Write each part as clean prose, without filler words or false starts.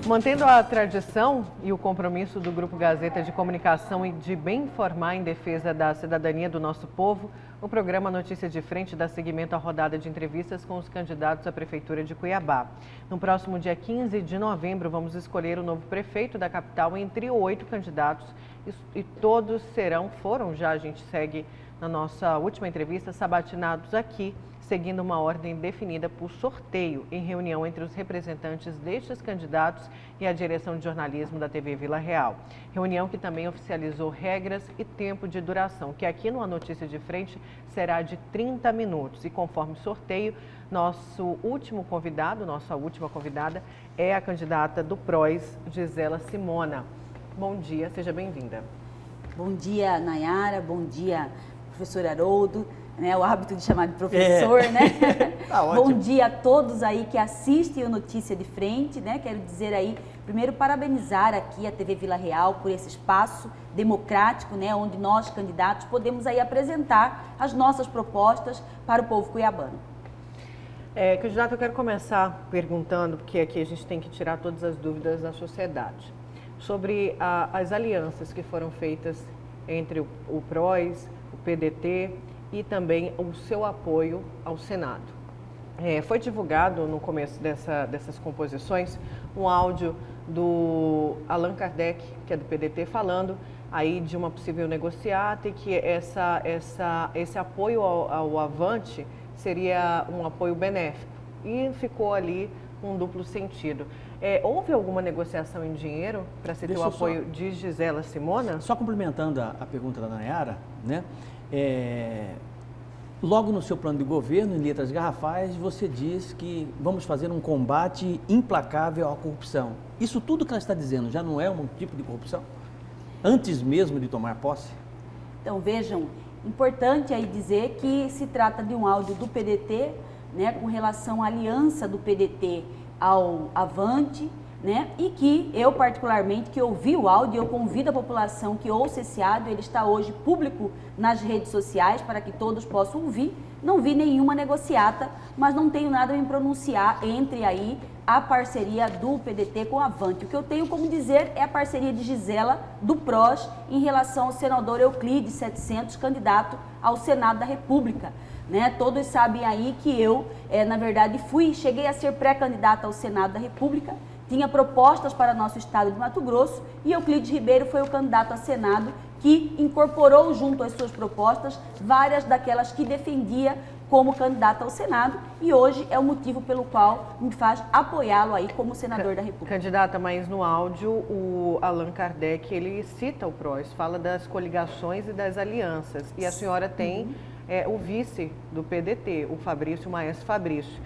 Mantendo a tradição e o compromisso do Grupo Gazeta de Comunicação e de bem informar em defesa da cidadania do nosso povo, o programa Notícia de Frente dá seguimento à rodada de entrevistas com os candidatos à Prefeitura de Cuiabá. No próximo dia 15 de novembro, vamos escolher o novo prefeito da capital entre 8 candidatos e todos foram já, a gente segue na nossa última entrevista, sabatinados aqui, seguindo uma ordem definida por sorteio em reunião entre os representantes destes candidatos e a direção de jornalismo da TV Vila Real. Reunião que também oficializou regras e tempo de duração, que aqui no A Notícia de Frente será de 30 minutos. E conforme sorteio, nossa última convidada é a candidata do PROS, Gisela Simona. Bom dia, seja bem-vinda. Bom dia, Nayara, bom dia, professor Haroldo. O hábito de chamar de professor, né? Tá Bom dia a todos aí que assistem o Notícia de Frente, né? Quero dizer aí, primeiro, parabenizar aqui a TV Vila Real por esse espaço democrático, né? Onde nós, candidatos, podemos aí apresentar as nossas propostas para o povo cuiabano. Candidato, eu quero começar perguntando, porque aqui a gente tem que tirar todas as dúvidas da sociedade, sobre as alianças que foram feitas entre o PROS, o PDT e também o seu apoio ao Senado. Foi divulgado no começo dessas composições um áudio do Allan Kardec, que é do PDT, falando aí de uma possível negociata e que esse apoio ao Avante seria um apoio benéfico. E ficou ali um duplo sentido. Houve alguma negociação em dinheiro para se ter o apoio de Gisela Simona? Só complementando a pergunta da Nayara, né? Logo no seu plano de governo, em letras garrafais, você diz que vamos fazer um combate implacável à corrupção. Isso tudo que ela está dizendo já não é um tipo de corrupção? Antes mesmo de tomar posse? Então, vejam, importante aí dizer que se trata de um áudio do PDT, né, com relação à aliança do PDT ao Avante, né? E que eu particularmente, que ouvi o áudio, eu convido a população que ouça esse áudio, ele está hoje público nas redes sociais para que todos possam ouvir. Não vi nenhuma negociata, mas não tenho nada a me pronunciar entre aí a parceria do PDT com o Avante. O que eu tenho como dizer é a parceria de Gisela, do PROS, em relação ao senador Euclides 700, candidato ao Senado da República. Né? Todos sabem aí que eu, na verdade, cheguei a ser pré-candidata ao Senado da República, tinha propostas para nosso estado de Mato Grosso e Euclides Ribeiro foi o candidato a Senado que incorporou junto às suas propostas várias daquelas que defendia como candidato ao Senado e hoje é o motivo pelo qual me faz apoiá-lo aí como senador da República. Candidata, mas no áudio o Allan Kardec, ele cita o PROS, fala das coligações e das alianças e a senhora tem o vice do PDT, o Maestro Fabrício.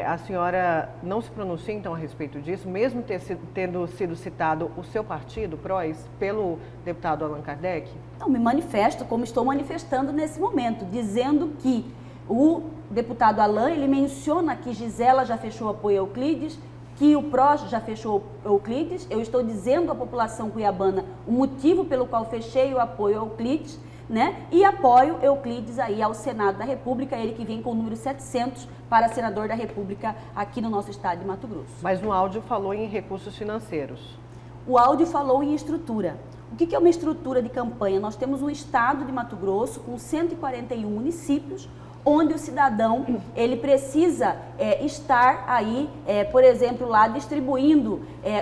A senhora não se pronuncia, então, a respeito disso, mesmo tendo sido citado o seu partido, o PROS, pelo deputado Allan Kardec? Não, me manifesto como estou manifestando nesse momento, dizendo que o deputado Allan, ele menciona que Gisela já fechou apoio ao Euclides, que o PROS já fechou Euclides. Eu estou dizendo à população cuiabana o motivo pelo qual fechei o apoio ao Euclides, né? E apoio Euclides aí ao Senado da República, ele que vem com o número 700 para senador da República aqui no nosso estado de Mato Grosso. Mas no áudio falou em recursos financeiros. O áudio falou em estrutura. O que é uma estrutura de campanha? Nós temos um estado de Mato Grosso com 141 municípios, onde o cidadão ele precisa estar aí, por exemplo, lá distribuindo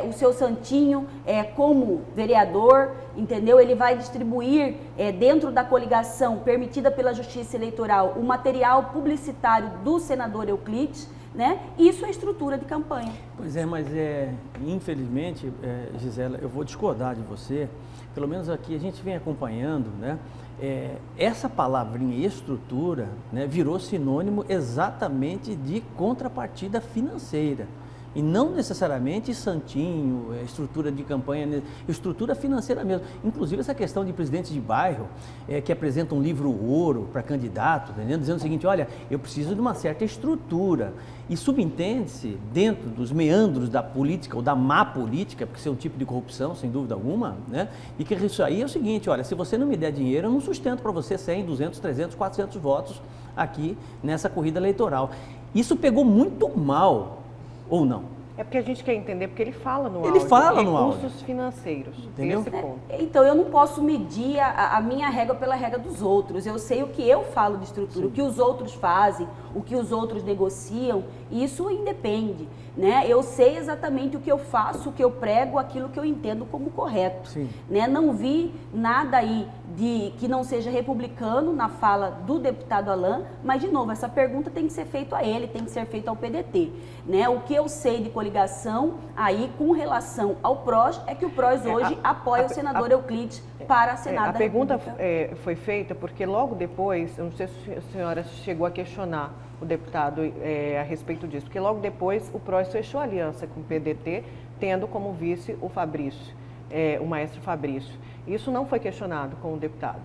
o seu santinho como vereador, entendeu? Ele vai distribuir dentro da coligação permitida pela Justiça Eleitoral o material publicitário do senador Euclides, né? Isso é estrutura de campanha. Pois é, mas infelizmente, Gisela, eu vou discordar de você. Pelo menos aqui a gente vem acompanhando, né? Essa palavrinha estrutura, né, virou sinônimo exatamente de contrapartida financeira. E não necessariamente santinho, estrutura de campanha, estrutura financeira mesmo. Inclusive essa questão de presidentes de bairro que apresentam um livro ouro para candidato, entendeu? Dizendo o seguinte, olha, eu preciso de uma certa estrutura. E subentende-se, dentro dos meandros da política ou da má política, porque isso é um tipo de corrupção, sem dúvida alguma, né? E que isso aí é o seguinte, olha, se você não me der dinheiro, eu não sustento para você 100, 200, 300, 400 votos aqui nessa corrida eleitoral. Isso pegou muito mal, ou não? É porque a gente quer entender, porque ele fala no Ele áudio. fala no áudio. Recursos financeiros. Entendeu? Esse ponto. Então, eu não posso medir a minha régua pela régua dos outros. Eu sei o que eu falo de estrutura, o que os outros fazem, o que os outros negociam, isso independe, né? Eu sei exatamente o que eu faço, o que eu prego, aquilo que eu entendo como correto. Sim. Né? Não vi nada aí que não seja republicano na fala do deputado Alain, mas, de novo, essa pergunta tem que ser feita a ele, tem que ser feita ao PDT. Né? O que eu sei de coligação aí com relação ao PROS é que o PROS hoje apoia o senador Euclides para Senado da pergunta República. foi feita porque logo depois, eu não sei se a senhora chegou a questionar o deputado a respeito disso, porque logo depois o PROS fechou aliança com o PDT, tendo como vice o Fabrício, o maestro Fabrício. Isso não foi questionado com o deputado.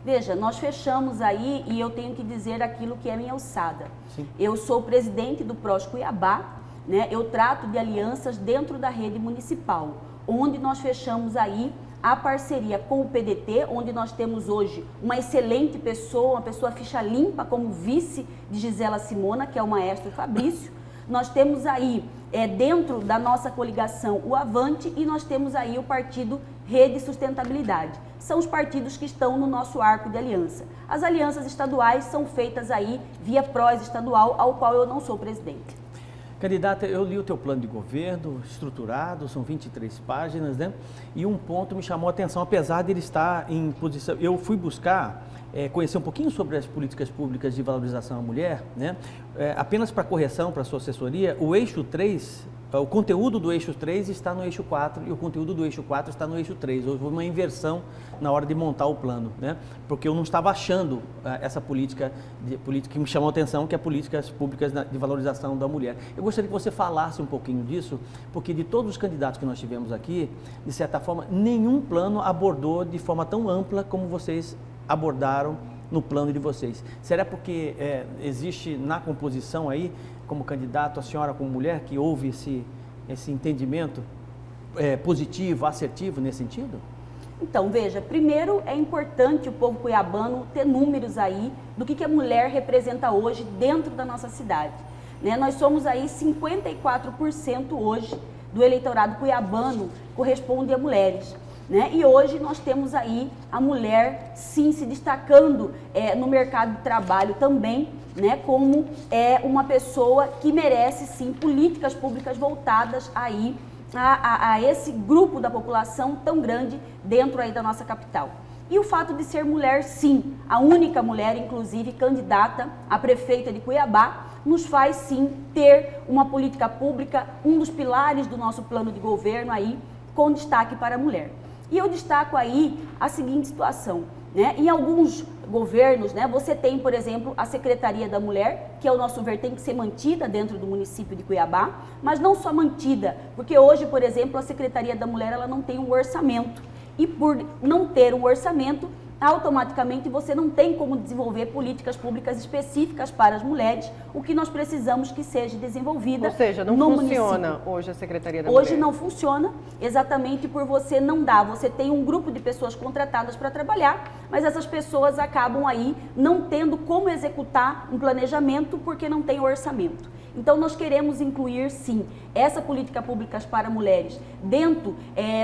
Veja, nós fechamos aí e eu tenho que dizer aquilo que é minha alçada. Sim. Eu sou presidente do PROS Cuiabá, né? Eu trato de alianças dentro da rede municipal, onde nós fechamos aí a parceria com o PDT, onde nós temos hoje uma excelente pessoa, uma pessoa ficha limpa como vice de Gisela Simona, que é o maestro Fabrício. Nós temos aí, dentro da nossa coligação, o Avante, e nós temos aí o partido Rede Sustentabilidade. São os partidos que estão no nosso arco de aliança. As alianças estaduais são feitas aí via PROS estadual, ao qual eu não sou presidente. Candidata, eu li o teu plano de governo, estruturado, são 23 páginas, né? E um ponto me chamou a atenção, apesar de ele estar em posição... Eu fui buscar conhecer um pouquinho sobre as políticas públicas de valorização à mulher, né? Apenas para correção, para a sua assessoria, o eixo 3, o conteúdo do eixo 3 está no eixo 4 e o conteúdo do eixo 4 está no eixo 3. Houve uma inversão na hora de montar o plano, né? Porque eu não estava achando essa política que me chamou a atenção, que é políticas públicas de valorização da mulher. Eu gostaria que você falasse um pouquinho disso, porque de todos os candidatos que nós tivemos aqui, de certa forma, nenhum plano abordou de forma tão ampla como vocês abordaram no plano de vocês. Será porque existe na composição aí, como candidato, a senhora como mulher, que houve esse entendimento positivo, assertivo nesse sentido? Então, veja, primeiro é importante o povo cuiabano ter números aí do que a mulher representa hoje dentro da nossa cidade. Né? Nós somos aí 54% hoje do eleitorado cuiabano corresponde a mulheres. Né? E hoje nós temos aí a mulher, sim, se destacando no mercado de trabalho também, né? Como uma pessoa que merece, sim, políticas públicas voltadas aí a esse grupo da população tão grande dentro aí da nossa capital. E o fato de ser mulher, sim, a única mulher, inclusive, candidata a prefeita de Cuiabá, nos faz, sim, ter uma política pública, um dos pilares do nosso plano de governo aí, com destaque para a mulher. E eu destaco aí a seguinte situação, né? Em alguns governos, né, você tem, por exemplo, a Secretaria da Mulher, que ao nosso ver tem que ser mantida dentro do município de Cuiabá, mas não só mantida, porque hoje, por exemplo, a Secretaria da Mulher ela não tem um orçamento. E por não ter um orçamento, automaticamente você não tem como desenvolver políticas públicas específicas para as mulheres, o que nós precisamos que seja desenvolvida. Ou seja, não funciona hoje a Secretaria da Mulher. Hoje não funciona, exatamente por você não dar. Você tem um grupo de pessoas contratadas para trabalhar, mas essas pessoas acabam aí não tendo como executar um planejamento porque não tem orçamento. Então, nós queremos incluir, sim, essa política pública para mulheres dentro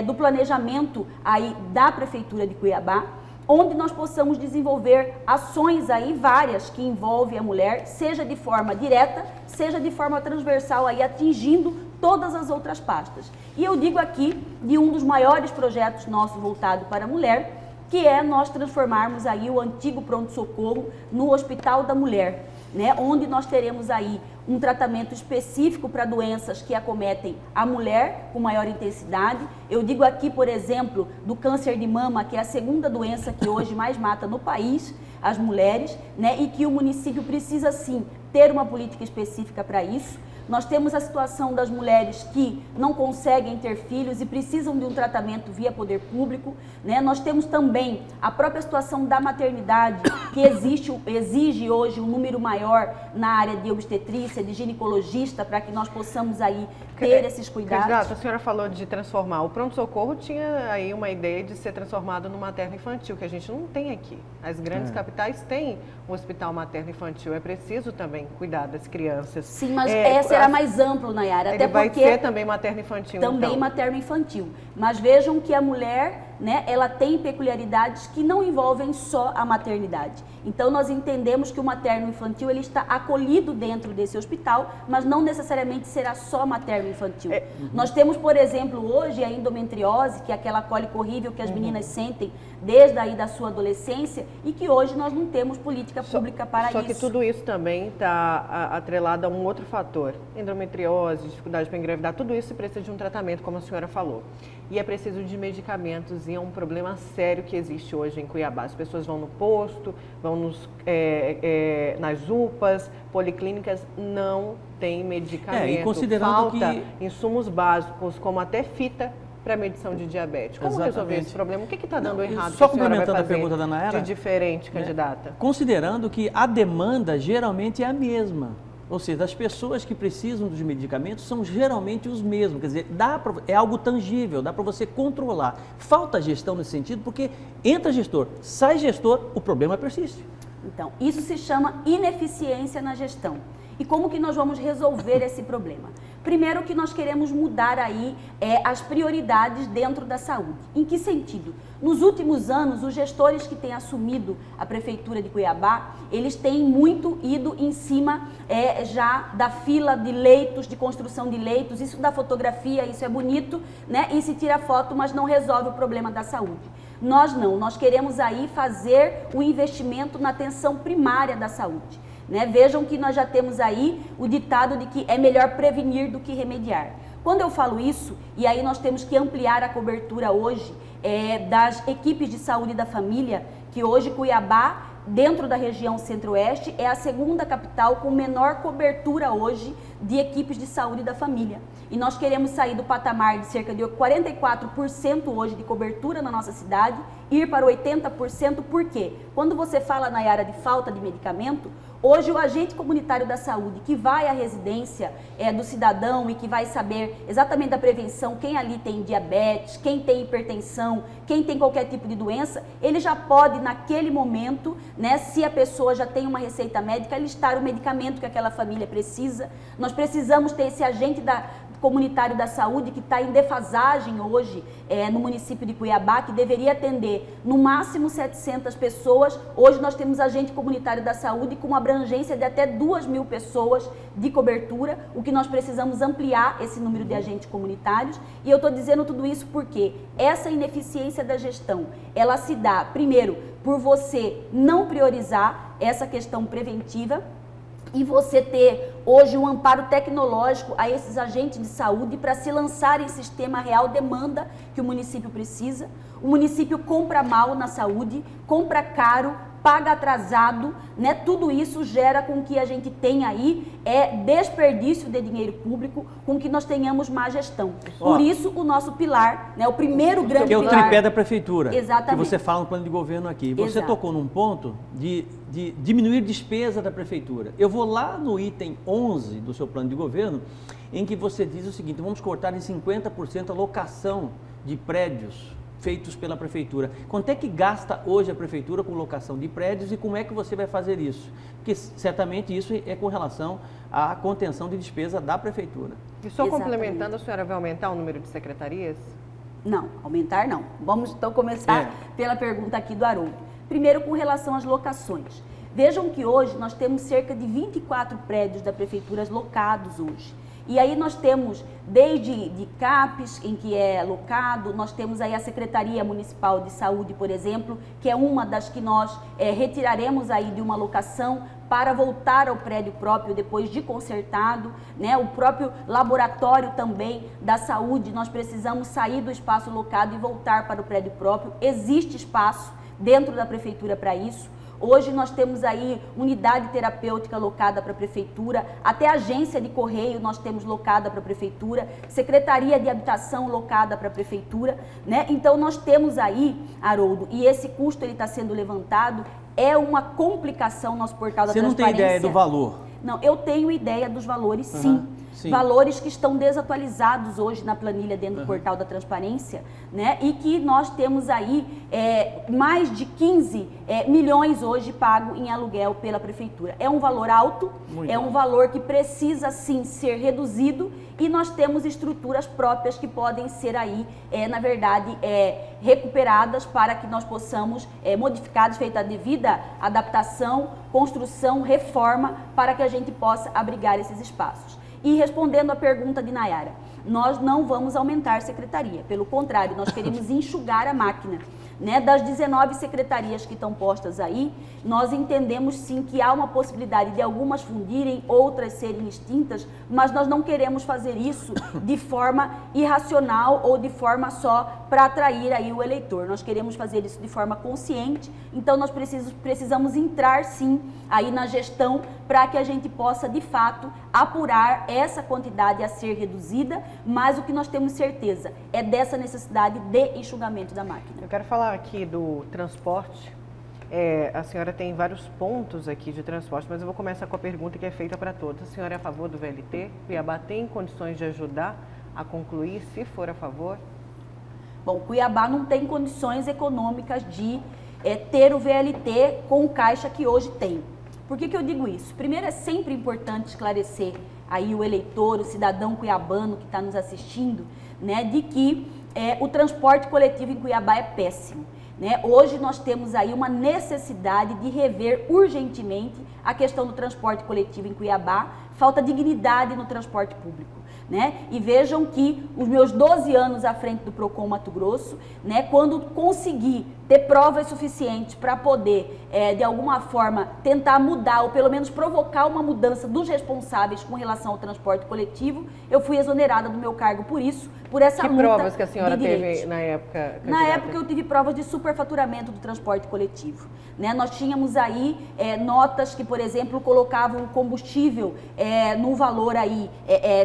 do planejamento aí da Prefeitura de Cuiabá, onde nós possamos desenvolver ações aí várias que envolvem a mulher, seja de forma direta, seja de forma transversal, aí atingindo todas as outras pastas. E eu digo aqui de um dos maiores projetos nossos voltado para a mulher, que é nós transformarmos aí o antigo pronto-socorro no Hospital da Mulher, né? Onde nós teremos aí um tratamento específico para doenças que acometem a mulher com maior intensidade. Eu digo aqui, por exemplo, do câncer de mama, que é a segunda doença que hoje mais mata no país as mulheres, né? E que o município precisa sim ter uma política específica para isso. Nós temos a situação das mulheres que não conseguem ter filhos e precisam de um tratamento via poder público, né? Nós temos também a própria situação da maternidade, que exige hoje um número maior na área de obstetrícia, de ginecologista, para que nós possamos aí ter esses cuidados. Candidata, a senhora falou de transformar. O pronto-socorro tinha aí uma ideia de ser transformado no materno-infantil, que a gente não tem aqui. As grandes capitais têm um hospital materno-infantil. É preciso também cuidar das crianças. Sim, mas será mais amplo, Nayara. Até vai porque ser também materno-infantil, também então. materno-infantil. Mas vejam que a mulher, né, ela tem peculiaridades que não envolvem só a maternidade. Então nós entendemos que o materno-infantil ele está acolhido dentro desse hospital, mas não necessariamente será só materno-infantil. Nós temos, por exemplo, hoje a endometriose, que é aquela cólica horrível que as meninas sentem desde aí da sua adolescência e que hoje nós não temos política pública para isso. Só que tudo isso também está atrelado a um outro fator. Endometriose, dificuldade para engravidar, tudo isso precisa de um tratamento, como a senhora falou. E é preciso de medicamentos e é um problema sério que existe hoje em Cuiabá. As pessoas vão no posto, vão nas UPAs, policlínicas, não tem medicamento. E considerando falta que insumos básicos, como até fita para medição de diabetes. Como resolver esse problema? O que está dando errado? Só que a senhora vai complementando a fazer pergunta da Nayara, de diferente, candidata? Considerando que a demanda geralmente é a mesma. Ou seja, as pessoas que precisam dos medicamentos são geralmente os mesmos. Quer dizer, é algo tangível, dá para você controlar. Falta gestão nesse sentido, porque entra gestor, sai gestor, o problema persiste. Então, isso se chama ineficiência na gestão. E como que nós vamos resolver esse problema? Primeiro que nós queremos mudar aí as prioridades dentro da saúde. Em que sentido? Nos últimos anos, os gestores que têm assumido a Prefeitura de Cuiabá, eles têm muito ido em cima já da fila de leitos, de construção de leitos. Isso da fotografia, isso é bonito, né? E se tira foto, mas não resolve o problema da saúde. Nós não, nós queremos aí fazer o investimento na atenção primária da saúde. Né? Vejam que nós já temos aí o ditado de que é melhor prevenir do que remediar. Quando eu falo isso, e aí nós temos que ampliar a cobertura hoje das equipes de saúde da família, que hoje Cuiabá, dentro da região centro-oeste, é a segunda capital com menor cobertura hoje de equipes de saúde da família. E nós queremos sair do patamar de cerca de 44% hoje de cobertura na nossa cidade, ir para 80%, por quê? Quando você fala, Nayara, de falta de medicamento, hoje o agente comunitário da saúde que vai à residência do cidadão e que vai saber exatamente da prevenção, quem ali tem diabetes, quem tem hipertensão, quem tem qualquer tipo de doença, ele já pode naquele momento, né, se a pessoa já tem uma receita médica, listar o medicamento que aquela família precisa. Nós precisamos ter esse agente comunitário da saúde que está em defasagem hoje no município de Cuiabá, que deveria atender no máximo 700 pessoas. Hoje nós temos agente comunitário da saúde com uma abrangência de até 2.000 pessoas de cobertura, o que nós precisamos ampliar esse número de agentes comunitários. E eu estou dizendo tudo isso porque essa ineficiência da gestão, ela se dá, primeiro, por você não priorizar essa questão preventiva, e você ter hoje um amparo tecnológico a esses agentes de saúde para se lançar em sistema real demanda que o município precisa. O município compra mal na saúde, compra caro, paga atrasado, né? Tudo isso gera com que a gente tenha aí desperdício de dinheiro público, com que nós tenhamos má gestão. Por isso o nosso pilar, né? O primeiro grande pilar... Que é o tripé da prefeitura. Exatamente. Que você fala no plano de governo aqui. Você Exato. Tocou num ponto de diminuir despesa da prefeitura. Eu vou lá no item 11 do seu plano de governo, em que você diz o seguinte: vamos cortar em 50% a locação de prédios feitos pela prefeitura. Quanto é que gasta hoje a prefeitura com locação de prédios e como é que você vai fazer isso? Porque certamente isso é com relação à contenção de despesa da prefeitura. E só Exatamente. complementando, a senhora vai aumentar o número de secretarias? Não, aumentar não. Vamos então começar pela pergunta aqui do Haroldo. Primeiro, com relação às locações. Vejam que hoje nós temos cerca de 24 prédios da prefeitura locados hoje. E aí nós temos desde de CAPES, em que é locado, nós temos aí a Secretaria Municipal de Saúde, por exemplo, que é uma das que nós retiraremos aí de uma locação para voltar ao prédio próprio depois de consertado, né? O próprio laboratório também da saúde, nós precisamos sair do espaço locado e voltar para o prédio próprio. Existe espaço dentro da prefeitura para isso. Hoje nós temos aí unidade terapêutica locada para a prefeitura, até agência de correio nós temos locada para a prefeitura, secretaria de habitação locada para a prefeitura, né? Então nós temos aí, Haroldo, e esse custo ele está sendo levantado, é uma complicação no nosso portal da transparência. Você não tem ideia do valor? Não, eu tenho ideia dos valores, sim. Sim. valores que estão desatualizados hoje na planilha dentro do portal da transparência, né? E que nós temos aí mais de 15 milhões hoje pago em aluguel pela prefeitura. É um valor alto, Muito um valor que precisa sim ser reduzido, e nós temos estruturas próprias que podem ser aí, na verdade, recuperadas para que nós possamos, modificadas, feita a devida adaptação, construção, reforma, para que a gente possa abrigar esses espaços. E respondendo à pergunta de Nayara, nós não vamos aumentar secretaria, pelo contrário, nós queremos enxugar a máquina. Né, das 19 secretarias que estão postas aí, nós entendemos sim que há uma possibilidade de algumas fundirem, outras serem extintas, mas nós não queremos fazer isso de forma irracional ou de forma só para atrair aí o eleitor. Nós queremos fazer isso de forma consciente, então nós precisamos entrar sim aí na gestão para que a gente possa de fato apurar essa quantidade a ser reduzida, mas o que nós temos certeza é dessa necessidade de enxugamento da máquina. Eu quero falar aqui do transporte. A senhora tem vários pontos aqui de transporte, mas eu vou começar com a pergunta que é feita para todos. A senhora é a favor do VLT? Cuiabá tem condições de ajudar a concluir, se for a favor? Bom, Cuiabá não tem condições econômicas de ter o VLT com o caixa que hoje tem. Por que eu digo isso? Primeiro, é sempre importante esclarecer aí o eleitor, o cidadão cuiabano que está nos assistindo, né, de que o transporte coletivo em Cuiabá é péssimo. Né? Hoje nós temos aí uma necessidade de rever urgentemente a questão do transporte coletivo em Cuiabá, falta dignidade no transporte público. Né? E vejam que os meus 12 anos à frente do Procon Mato Grosso, né, quando consegui ter provas suficientes para poder, de alguma forma, tentar mudar ou pelo menos provocar uma mudança dos responsáveis com relação ao transporte coletivo, eu fui exonerada do meu cargo por isso, por essa luta. Que provas que a senhora de teve na época? Candidata? Na época eu tive provas de superfaturamento do transporte coletivo. Né? Nós tínhamos aí notas que, por exemplo, colocavam combustível num valor aí,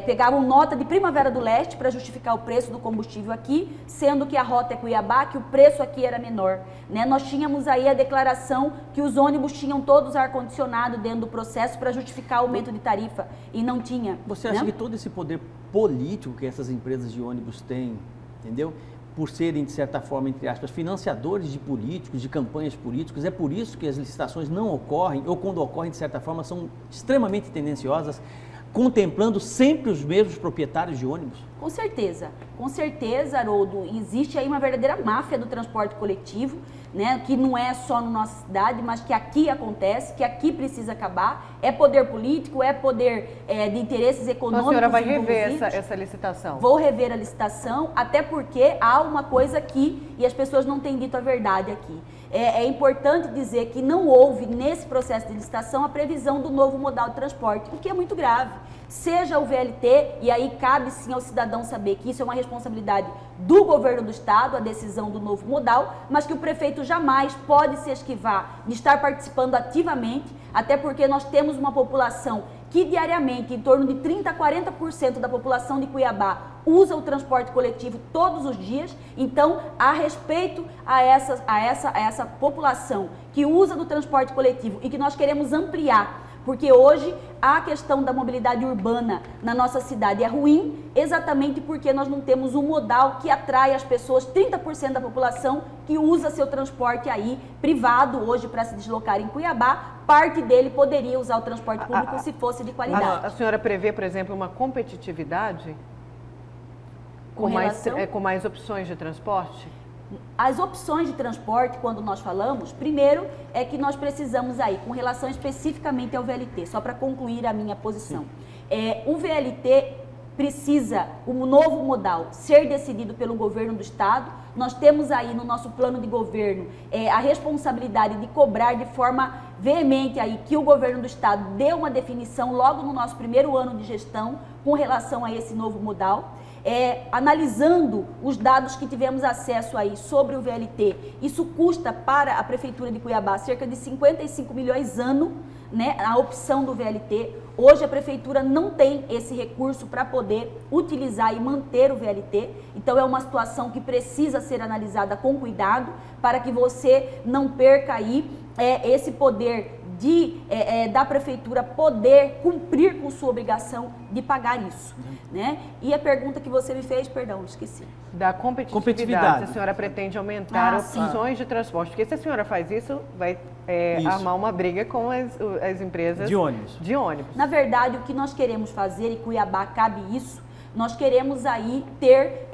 pegavam nota de Primavera do Leste para justificar o preço do combustível aqui, sendo que a rota é Cuiabá, que o preço aqui era menor. Né? Nós tínhamos aí a declaração que os ônibus tinham todos ar-condicionado dentro do processo para justificar o aumento de tarifa, e não tinha. Você acha né? que todo esse poder político que essas empresas de ônibus têm, entendeu? Por serem, de certa forma, entre aspas, financiadores de políticos, de campanhas políticas, é por isso que as licitações não ocorrem, ou quando ocorrem, de certa forma, são extremamente tendenciosas, contemplando sempre os mesmos proprietários de ônibus? Com certeza, Haroldo, existe aí uma verdadeira máfia do transporte coletivo, né, que não é só na nossa cidade, mas que aqui acontece, que aqui precisa acabar. É poder político, é poder de interesses econômicos. Então a senhora vai rever essa licitação? Vou rever a licitação, até porque há uma coisa aqui, e as pessoas não têm dito a verdade aqui. É importante dizer que não houve, nesse processo de licitação, a previsão do novo modal de transporte, o que é muito grave. Seja o VLT, e aí cabe sim ao cidadão saber que isso é uma responsabilidade do governo do estado, a decisão do novo modal, mas que o prefeito jamais pode se esquivar de estar participando ativamente, até porque nós temos uma população que diariamente, em torno de 30% a 40% da população de Cuiabá usa o transporte coletivo todos os dias. Então, a respeito a essa população que usa do transporte coletivo e que nós queremos ampliar, porque hoje a questão da mobilidade urbana na nossa cidade é ruim, exatamente porque nós não temos um modal que atrai as pessoas, 30% da população que usa seu transporte aí privado hoje para se deslocar em Cuiabá, parte dele poderia usar o transporte público se fosse de qualidade. A senhora prevê, por exemplo, uma competitividade com mais opções de transporte? As opções de transporte, quando nós falamos, primeiro é que nós precisamos aí, com relação especificamente ao VLT, só para concluir a minha posição. O VLT precisa, o novo modal, ser decidido pelo governo do estado. Nós temos aí no nosso plano de governo a responsabilidade de cobrar de forma veemente aí que o governo do estado dê uma definição logo no nosso primeiro ano de gestão com relação a esse novo modal. Analisando os dados que tivemos acesso aí sobre o VLT, isso custa para a Prefeitura de Cuiabá cerca de 55 milhões ano, né, a opção do VLT. Hoje a Prefeitura não tem esse recurso para poder utilizar e manter o VLT, então é uma situação que precisa ser analisada com cuidado para que você não perca aí esse poder da prefeitura poder cumprir com sua obrigação de pagar isso, né? E a pergunta que você me fez, perdão, esqueci. Da competitividade. A senhora pretende aumentar opções de transporte, porque se a senhora faz isso, vai armar uma briga com as empresas de ônibus. Na verdade, o que nós queremos fazer, e Cuiabá cabe isso, nós queremos aí ter,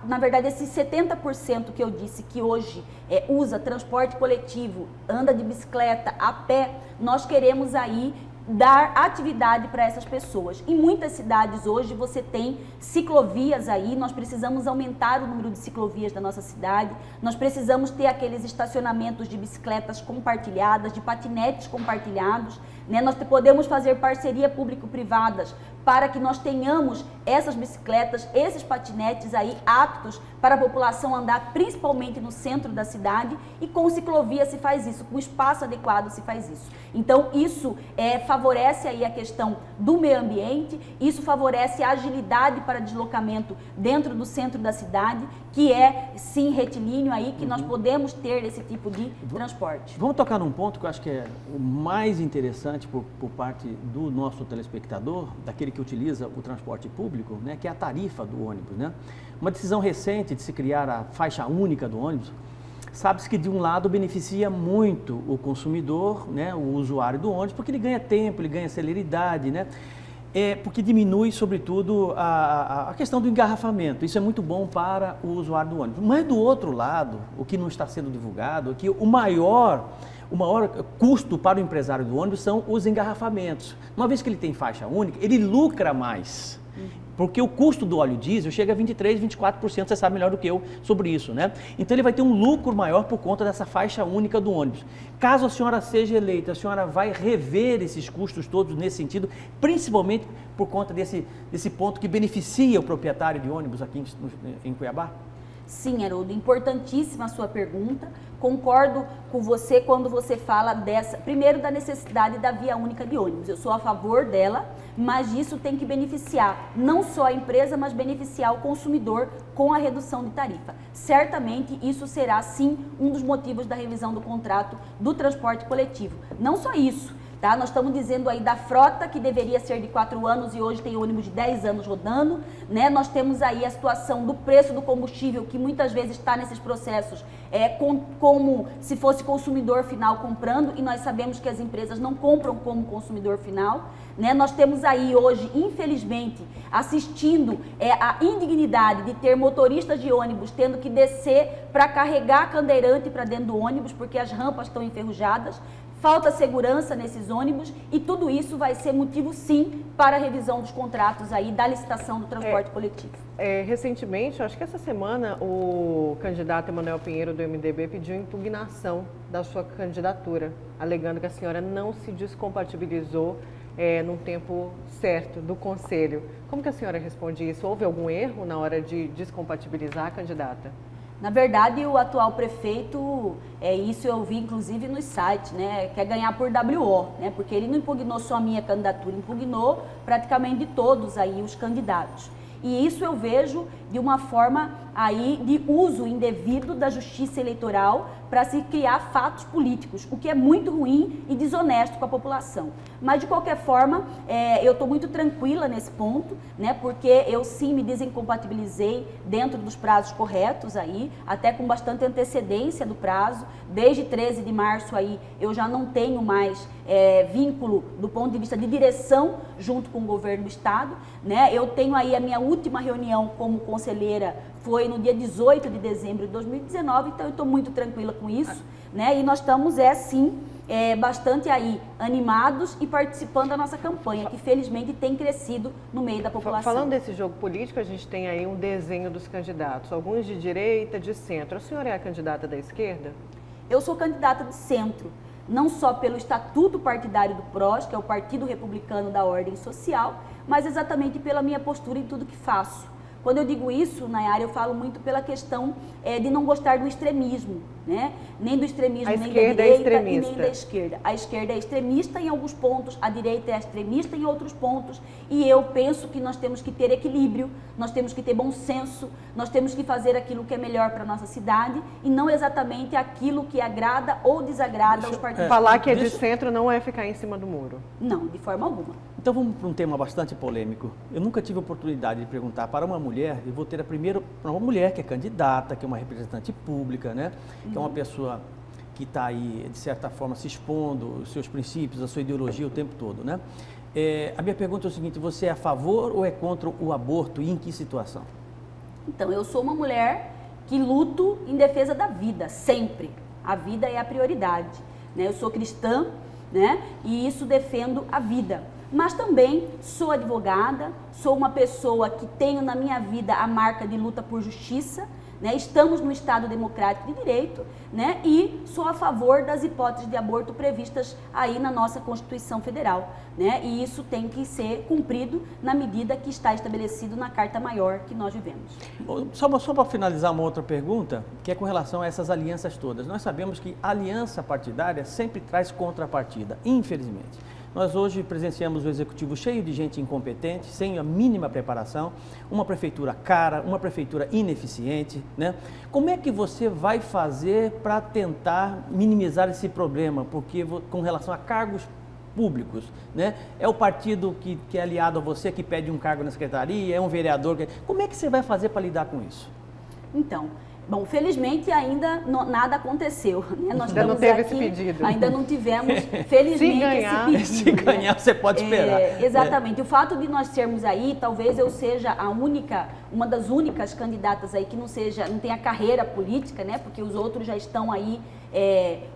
na verdade, esses 70% que eu disse que hoje usa transporte coletivo, anda de bicicleta, a pé, nós queremos aí dar atividade para essas pessoas. Em muitas cidades hoje você tem ciclovias aí, nós precisamos aumentar o número de ciclovias da nossa cidade, nós precisamos ter aqueles estacionamentos de bicicletas compartilhadas, de patinetes compartilhados, né? Nós podemos fazer parceria público-privadas para que nós tenhamos essas bicicletas, esses patinetes aí aptos para a população andar, principalmente no centro da cidade, e com ciclovia se faz isso, com espaço adequado se faz isso. Então isso favorece aí a questão do meio ambiente, isso favorece a agilidade para deslocamento dentro do centro da cidade, que é sim retilíneo aí, que nós podemos ter esse tipo de transporte. Vamos tocar num ponto que eu acho que é o mais interessante por parte do nosso telespectador, daquele que utiliza o transporte público, né, que é a tarifa do ônibus, né? Uma decisão recente de se criar a faixa única do ônibus, sabe-se que de um lado beneficia muito o consumidor, né, o usuário do ônibus, porque ele ganha tempo, ele ganha celeridade, né? Porque diminui, sobretudo, a questão do engarrafamento. Isso é muito bom para o usuário do ônibus. Mas, do outro lado, o que não está sendo divulgado é que o maior custo para o empresário do ônibus são os engarrafamentos. Uma vez que ele tem faixa única, ele lucra mais. Porque o custo do óleo diesel chega a 23%, 24%, você sabe melhor do que eu sobre isso, né? Então ele vai ter um lucro maior por conta dessa faixa única do ônibus. Caso a senhora seja eleita, a senhora vai rever esses custos todos nesse sentido, principalmente por conta desse ponto que beneficia o proprietário de ônibus aqui em Cuiabá? Sim, Haroldo, importantíssima a sua pergunta. Concordo com você quando você fala primeiro da necessidade da via única de ônibus. Eu sou a favor dela, mas isso tem que beneficiar não só a empresa, mas beneficiar o consumidor com a redução de tarifa. Certamente isso será sim um dos motivos da revisão do contrato do transporte coletivo. Não só isso. Tá? Nós estamos dizendo aí da frota que deveria ser de 4 anos e hoje tem ônibus de 10 anos rodando, né? Nós temos aí a situação do preço do combustível que muitas vezes está nesses processos como se fosse consumidor final comprando, e nós sabemos que as empresas não compram como consumidor final, né? Nós temos aí hoje, infelizmente, assistindo a indignidade de ter motoristas de ônibus tendo que descer para carregar cadeirante para dentro do ônibus porque as rampas estão enferrujadas. Falta segurança nesses ônibus e tudo isso vai ser motivo, sim, para a revisão dos contratos aí da licitação do transporte coletivo. Recentemente, acho que essa semana, o candidato Emanuel Pinheiro do MDB pediu impugnação da sua candidatura, alegando que a senhora não se descompatibilizou num tempo certo do Conselho. Como que a senhora responde isso? Houve algum erro na hora de descompatibilizar a candidata? Na verdade, o atual prefeito, isso eu vi inclusive nos sites, né, quer ganhar por WO, né, porque ele não impugnou só a minha candidatura, impugnou praticamente de todos aí os candidatos. E isso eu vejo de uma forma aí de uso indevido da justiça eleitoral para se criar fatos políticos, o que é muito ruim e desonesto com a população. Mas, de qualquer forma, eu estou muito tranquila nesse ponto, né, porque eu sim me desincompatibilizei dentro dos prazos corretos aí, até com bastante antecedência do prazo. Desde 13 de março aí eu já não tenho mais vínculo do ponto de vista de direção junto com o governo do estado, né? Eu tenho aí a minha última reunião como conselheira foi no dia 18 de dezembro de 2019, então eu estou muito tranquila com isso, né? E nós estamos, sim, bastante aí animados e participando da nossa campanha, que felizmente tem crescido no meio da população. Falando desse jogo político, a gente tem aí um desenho dos candidatos, alguns de direita, de centro. A senhora é a candidata da esquerda? Eu sou candidata de centro, não só pelo estatuto partidário do PROS, que é o Partido Republicano da Ordem Social, mas exatamente pela minha postura em tudo que faço. Quando eu digo isso, Nayara, eu falo muito pela questão de não gostar do extremismo, né? Nem do extremismo, nem da direita e nem da esquerda. A esquerda é extremista em alguns pontos, a direita é extremista em outros pontos, e eu penso que nós temos que ter equilíbrio, nós temos que ter bom senso, nós temos que fazer aquilo que é melhor para a nossa cidade e não exatamente aquilo que agrada ou desagrada aos partidos. Falar que é de centro não é ficar em cima do muro. Não, de forma alguma. Então vamos para um tema bastante polêmico. Eu nunca tive a oportunidade de perguntar para uma mulher, eu vou ter a primeira para uma mulher que é candidata, que é uma representante pública, né? Que é uma pessoa que está aí, de certa forma, se expondo os seus princípios, a sua ideologia o tempo todo, né? A minha pergunta é o seguinte, você é a favor ou é contra o aborto e em que situação? Então, eu sou uma mulher que luto em defesa da vida, sempre. A vida é a prioridade, né? Eu sou cristã, né? E isso defendo a vida. Mas também sou advogada, sou uma pessoa que tenho na minha vida a marca de luta por justiça, né? Estamos no Estado Democrático de Direito, né? E sou a favor das hipóteses de aborto previstas aí na nossa Constituição Federal, né? E isso tem que ser cumprido na medida que está estabelecido na Carta Maior que nós vivemos. Só para finalizar uma outra pergunta, que é com relação a essas alianças todas. Nós sabemos que a aliança partidária sempre traz contrapartida, infelizmente. Nós hoje presenciamos o executivo cheio de gente incompetente, sem a mínima preparação, uma prefeitura cara, uma prefeitura ineficiente, né? Como é que você vai fazer para tentar minimizar esse problema? Porque com relação a cargos públicos, né? É o partido que é aliado a você, que pede um cargo na secretaria, é um vereador. Como é que você vai fazer para lidar com isso? Então, bom, felizmente ainda nada aconteceu, né? Nós ainda não teve esse pedido. Ainda não tivemos, felizmente, esse pedido. Se ganhar, você pode esperar. Exatamente. O fato de nós sermos aí, talvez eu seja uma das únicas candidatas aí que não tenha carreira política, né? Porque os outros já estão aí,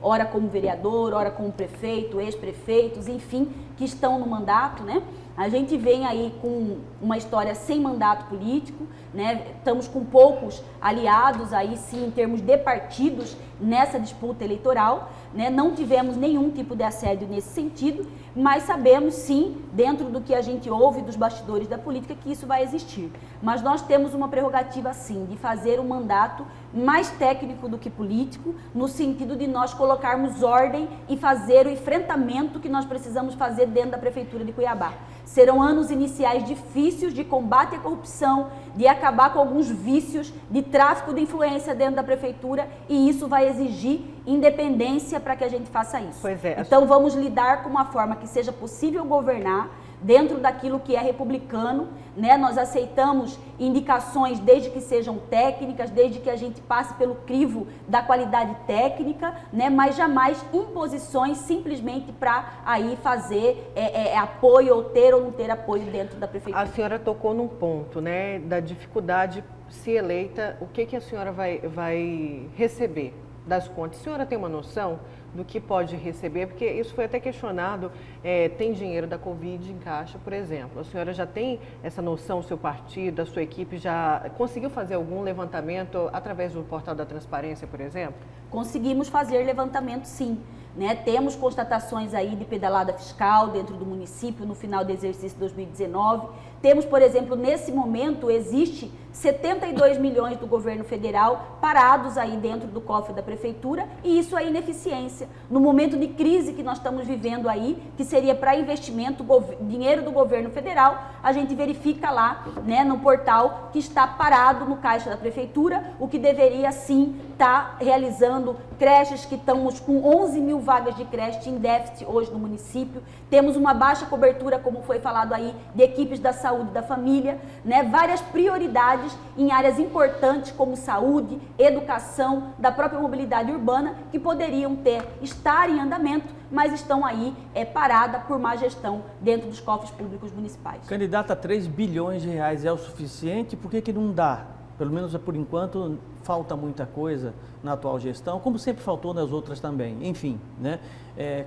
ora como vereador, ora como prefeito, ex-prefeitos, enfim, que estão no mandato, né? A gente vem aí com uma história sem mandato político, né? Estamos com poucos aliados aí, sim, em termos de partidos nessa disputa eleitoral, né? Não tivemos nenhum tipo de assédio nesse sentido, mas sabemos, sim, dentro do que a gente ouve dos bastidores da política, que isso vai existir. Mas nós temos uma prerrogativa, sim, de fazer um mandato mais técnico do que político, no sentido de nós colocarmos ordem e fazer o enfrentamento que nós precisamos fazer dentro da Prefeitura de Cuiabá. Serão anos iniciais difíceis de combate à corrupção, de acabar com alguns vícios, de tráfico de influência dentro da Prefeitura, e isso vai exigir independência para que a gente faça isso. Pois é. Então vamos lidar com uma forma que seja possível governar dentro daquilo que é republicano, né? Nós aceitamos indicações desde que sejam técnicas, desde que a gente passe pelo crivo da qualidade técnica, né? Mas jamais imposições simplesmente para aí fazer apoio ou ter ou não ter apoio dentro da prefeitura. A senhora tocou num ponto, né, da dificuldade, se eleita, o que a senhora vai receber das contas? A senhora tem uma noção do que pode receber? Porque isso foi até questionado, tem dinheiro da Covid em caixa, por exemplo. A senhora já tem essa noção, o seu partido, a sua equipe já conseguiu fazer algum levantamento através do portal da transparência, por exemplo? Conseguimos fazer levantamento, sim. Né? Temos constatações aí de pedalada fiscal dentro do município no final do exercício 2019. Temos, por exemplo, nesse momento, existe 72 milhões do governo federal parados aí dentro do cofre da prefeitura, e isso é ineficiência. No momento de crise que nós estamos vivendo aí, que seria para investimento, dinheiro do governo federal, a gente verifica lá, né, no portal que está parado no caixa da prefeitura, o que deveria sim estar realizando creches, que estamos com 11 mil vagas de creche em déficit hoje no município. Temos uma baixa cobertura, como foi falado aí, de equipes da saúde e da família, né? Várias prioridades em áreas importantes como saúde, educação, da própria mobilidade urbana, que poderiam estar em andamento, mas estão aí parada por má gestão dentro dos cofres públicos municipais. Candidata, 3 bilhões de reais é o suficiente? Por que não dá? Pelo menos por enquanto falta muita coisa na atual gestão, como sempre faltou nas outras também. Enfim, né?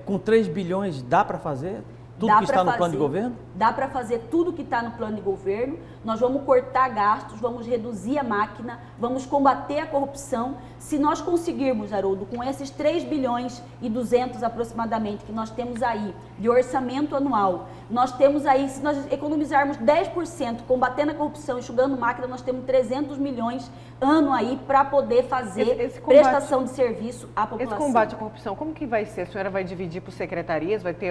Com 3 bilhões dá para fazer? Tudo que está no plano de governo? Dá para fazer tudo que está no plano de governo. Nós vamos cortar gastos, vamos reduzir a máquina, vamos combater a corrupção. Se nós conseguirmos, Haroldo, com esses 3 bilhões e 200 aproximadamente que nós temos aí de orçamento anual, nós temos aí, se nós economizarmos 10% combatendo a corrupção, enxugando máquina, nós temos 300 milhões ano aí para poder fazer esse prestação de serviço à população. Esse combate à corrupção, como que vai ser? A senhora vai dividir por secretarias? Vai ter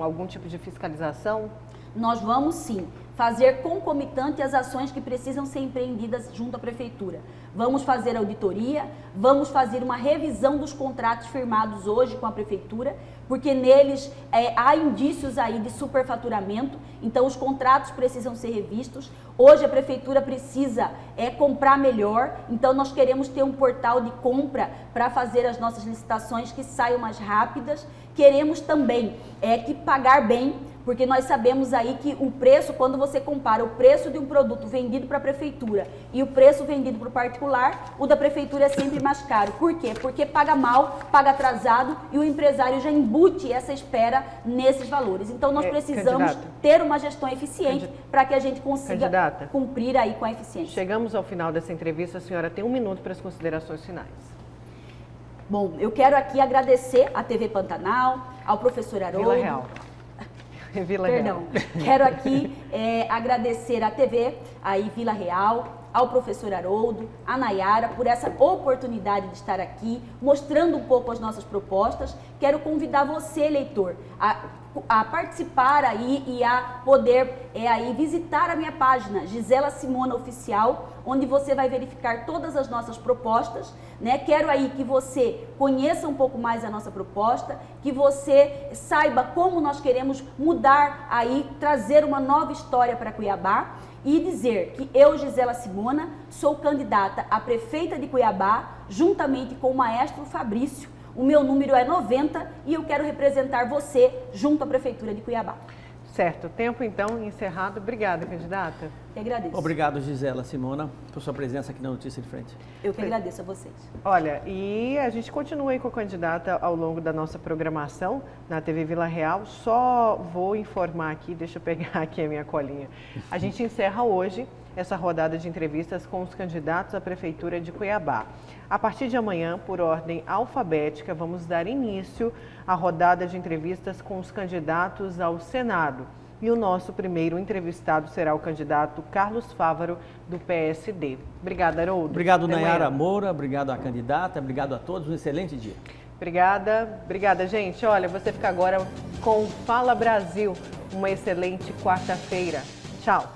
algum tipo de fiscalização? Nós vamos sim fazer concomitante as ações que precisam ser empreendidas junto à prefeitura. Vamos fazer auditoria, vamos fazer uma revisão dos contratos firmados hoje com a prefeitura, porque neles há indícios aí de superfaturamento, então os contratos precisam ser revistos. Hoje a prefeitura precisa comprar melhor, então nós queremos ter um portal de compra para fazer as nossas licitações que saiam mais rápidas. Queremos também que pagar bem, porque nós sabemos aí que o preço, quando você compara o preço de um produto vendido para a prefeitura e o preço vendido para o particular, o da prefeitura é sempre mais caro. Por quê? Porque paga mal, paga atrasado e o empresário já embute essa espera nesses valores. Então nós precisamos ter uma gestão eficiente para que a gente consiga cumprir aí com a eficiência. Chegamos ao final dessa entrevista, a senhora tem 1 minuto para as considerações finais. Bom, eu quero aqui agradecer à TV Pantanal, ao professor Haroldo. Vila Real. Vila Perdão, Real. Quero aqui agradecer à TV, aí Vila Real, ao professor Haroldo, à Nayara, por essa oportunidade de estar aqui, mostrando um pouco as nossas propostas. Quero convidar você, eleitor, a participar aí e a poder aí visitar a minha página, Gisela Simona Oficial, onde você vai verificar todas as nossas propostas, né? Quero aí que você conheça um pouco mais a nossa proposta, que você saiba como nós queremos mudar aí, trazer uma nova história para Cuiabá e dizer que eu, Gisela Simona, sou candidata a prefeita de Cuiabá, juntamente com o maestro Fabrício. O meu número é 90 e eu quero representar você junto à Prefeitura de Cuiabá. Certo. Tempo, então, encerrado. Obrigada, candidata. Eu agradeço. Obrigado, Gisela Simona, por sua presença aqui na Notícia de Frente. Eu que agradeço a vocês. Olha, e a gente continua aí com a candidata ao longo da nossa programação na TV Vila Real. Só vou informar aqui, deixa eu pegar aqui a minha colinha. A gente encerra hoje essa rodada de entrevistas com os candidatos à Prefeitura de Cuiabá. A partir de amanhã, por ordem alfabética, vamos dar início à rodada de entrevistas com os candidatos ao Senado. E o nosso primeiro entrevistado será o candidato Carlos Fávaro, do PSD. Obrigada, Haroldo. Obrigado, Nayara Moura. Obrigado à candidata. Obrigado a todos. Um excelente dia. Obrigada, gente. Olha, você fica agora com Fala Brasil. Uma excelente quarta-feira. Tchau.